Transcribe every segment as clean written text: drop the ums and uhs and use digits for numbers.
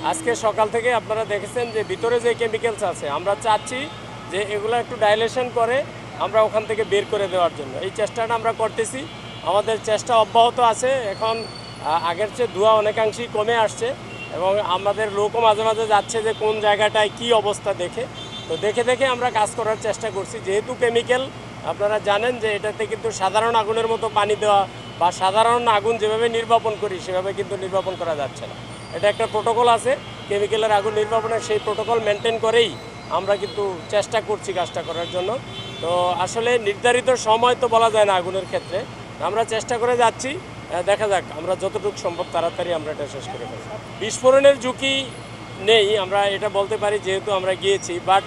আজকে সকাল থেকে আপনারা দেখেছেন যে ভিতরে যে কেমিক্যালস আছে আমরা চাচ্ছি যে এগুলো একটু ডাইলেশন করে আমরা ওখান থেকে বের করে দেওয়ার জন্য এই চেষ্টাটা আমরা করতেছি। আমাদের চেষ্টা অব্যাহত আছে। এখন আগের চেয়ে ধোঁয়া অনেকাংশেই কমে আসছে এবং আমাদের লোকও মাঝে মাঝে যাচ্ছে যে কোন জায়গাটায় কি অবস্থা দেখে, তো দেখে দেখে আমরা কাজ করার চেষ্টা করছি। যেহেতু কেমিক্যাল আপনারা জানেন যে এটাতে কিন্তু সাধারণ আগুনের মতো পানি দেওয়া বা সাধারণ আগুন যেভাবে নির্বাপন করি সেভাবে কিন্তু নির্বাপন করা যাচ্ছে না। এটা একটা প্রোটোকল আছে কেমিক্যালের আগুন নির্বাপনের, সেই প্রোটোকল মেনটেন করেই আমরা কিন্তু চেষ্টা করছি কাজটা করার জন্য। তো আসলে নির্ধারিত সময় তো বলা যায় না আগুনের ক্ষেত্রে, আমরা চেষ্টা করে যাচ্ছি। দেখা যাক আমরা যতটুকু সম্ভব তাড়াতাড়ি আমরা এটা শেষ করে ফেলব। বিস্ফোরণের ঝুঁকি নেই আমরা এটা বলতে পারি যেহেতু আমরা গিয়েছি, বাট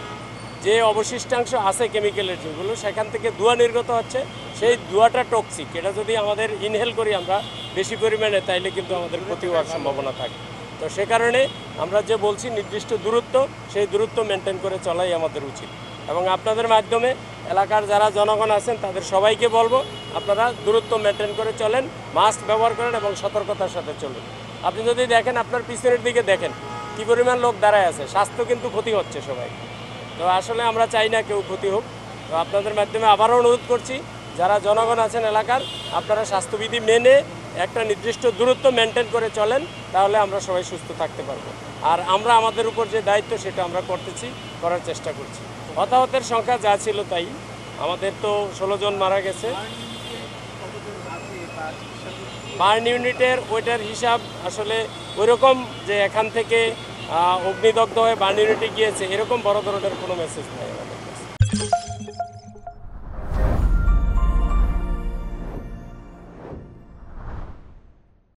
যে অবশিষ্টাংশ আছে কেমিক্যালের যেগুলো সেখান থেকে ধোঁয়া নির্গত হচ্ছে, সেই ধোঁয়াটা টক্সিক। এটা যদি আমাদের ইনহেল করি আমরা বেশি পরিমাণে তাইলে কিন্তু আমাদের ক্ষতি হওয়ার সম্ভাবনা থাকে। তো সে কারণে আমরা যে বলছি নির্দিষ্ট দূরত্ব, সেই দূরত্ব মেনটেন করে চলাই আমাদের উচিত। এবং আপনাদের মাধ্যমে এলাকার যারা জনগণ আছেন তাদের সবাইকে বলবো আপনারা দূরত্ব মেনটেন করে চলেন, মাস্ক ব্যবহার করেন এবং সতর্কতার সাথে চলুন। আপনি যদি দেখেন আপনার পিছনের দিকে দেখেন কী পরিমাণ লোক দাঁড়ায় আছে, স্বাস্থ্য কিন্তু ক্ষতি হচ্ছে সবাই। তো আসলে আমরা চাই না কেউ ক্ষতি হোক। তো আপনাদের মাধ্যমে আবারও অনুরোধ করছি যারা জনগণ আছেন এলাকার, আপনারা স্বাস্থ্যবিধি মেনে একটা নির্দিষ্ট দূরত্ব মেনটেন করে চলেন, তাহলে আমরা সবাই সুস্থ থাকতে পারবো। আর আমরা আমাদের উপর যে দায়িত্ব সেটা আমরা করতেছি, করার চেষ্টা করছি। হতাহতের সংখ্যা যা ছিল তাই, আমাদের তো 16 জন মারা গেছে। বার্ন ইউনিটের ওইটার হিসাব আসলে ওইরকম যে এখান থেকে অগ্নিদগ্ধ হয়ে বার্ন ইউনিটে গিয়েছে এরকম বড় ধরনের কোনো মেসেজ নেই।